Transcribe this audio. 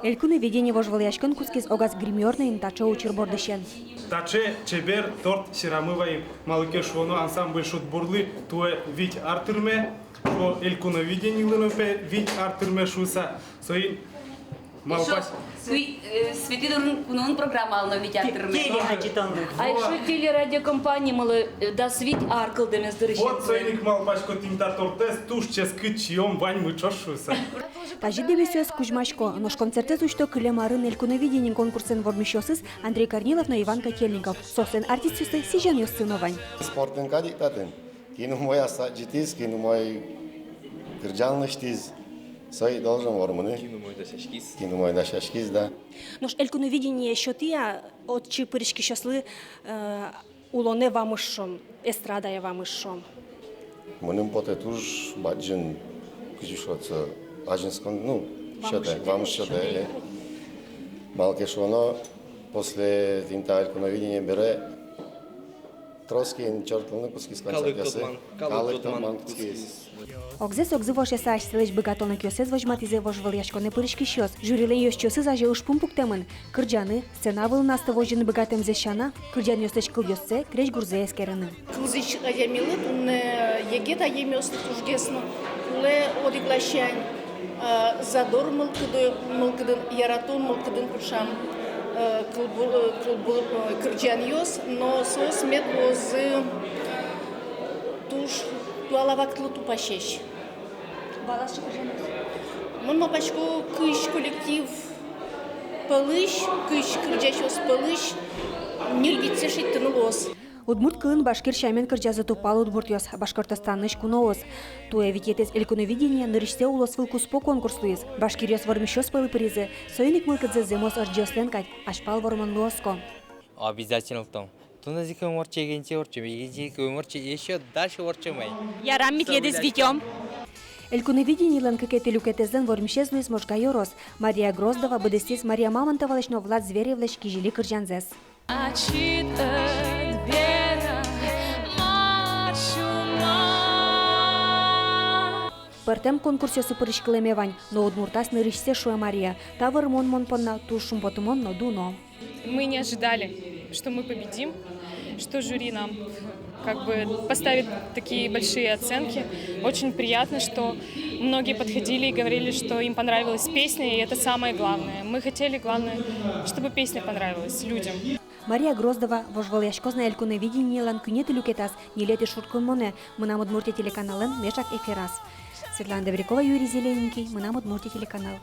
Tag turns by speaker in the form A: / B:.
A: Элькуны видение вожваляшкан кускиз огаз гримерный тачо учербордышен.
B: Таче чебер торт сирамывай малыке шону ансамбль шутбурлы туе вить артырме, шо элькуна видение лынопе вить артырме шуса, сои малпас.
C: Светидор кунун программа ална вить артырме.
D: А еще телерадиокомпания мало да свит аркл демес дырыщен.
B: Вот соиник малпашко тимта тортес туш чес кычьем вань мы чошуса.
A: Тажи дебесёс Кузьмашко, нож концертез учто кылемарын элькуны видение конкурсен вормищосыз Андрей Корнилов на Иван Котельников. Собствен артистюсы сижен ёс сыновань.
E: Спортен кадиктатын. Кину мой асаджитиз, кину мой кырджалныштиз. Сой должен вормыны. Кину мой да шашкиз, да.
A: Нож элькуны видение щотия от чи пырышки щослы улоне вамышшом, эстрадая вамышшом.
E: Мыным поте туж баджин кыжишоца ажинскон, ну, щоте, вамыш щоте. Малкешоно после тимта элькуны видение бере Троскин чертылны кускис концертясы. Калыктан кускис.
A: Огзес огзы вож яса ашсылыш быгатона кёсез вожматизе вожваляшконы пырышки щос. Жюрилен ёс чёсыз аже уж пумпуктемын. Кырджаны, сцена вылнасты вожжыны быгатем зещана, кырджан ёсыч кыл ёсце, креш гурзе эскерыны.
F: Кылзыч аямилы, тунне егет аемёс тужгесно, уле одиглащань, задор мылкыдын, яратун мылкыдын куршам. Кырджан ёс, но сос мет возы туш туалаваклы тупашеш.
A: Балашы кырджаны.
F: Мон мапашко кыш коллектив пылыш, кыш кырджашос пылыш, ниргитсе шиттынылос.
A: Удмурт кылын башкир шаймен кырджазы тупал удмурт ёс, Башкортостанныш куноос. Туе витетес элькуны видение нырыште улос вылкуспо конкурслуез. Башкир ёс вормищос пылы призы, соиник мылкыдзе земос орджиослен кать, ашпал ворман лоско.
G: Обязательно в том. Туназик уморче, генти орче, генти уморче, еще дальше орчемай.
D: Я рамит едес витем.
A: Элькуны видение лан кекети люкетезден вормищез луис можга ёрос. Мария Гроздова, быдыстес Мария Мамонтова лешно Влад Зверевлеш кижили кырджанзес. Партем конкурсе супырышкылемевань, но удмуртас нырышсе шуя Мария. Тавр мон понна, тушум потумон, но дуно.
H: Мы не ожидали, что мы победим, что жюри нам как бы поставит такие большие оценки. Очень приятно, что многие подходили и говорили, что им понравилась песня, и это самое главное. Мы хотели, главное, чтобы песня понравилась людям.
A: Мария Гроздова, вожваляшкозна элькуны видение лан кюнеты люкетас, не леты шуткун моне, мы нам удмурте телеканален мешак эфирас. Светлана Добрякова, Юрий Зелененький, мы нам удмурте телеканал.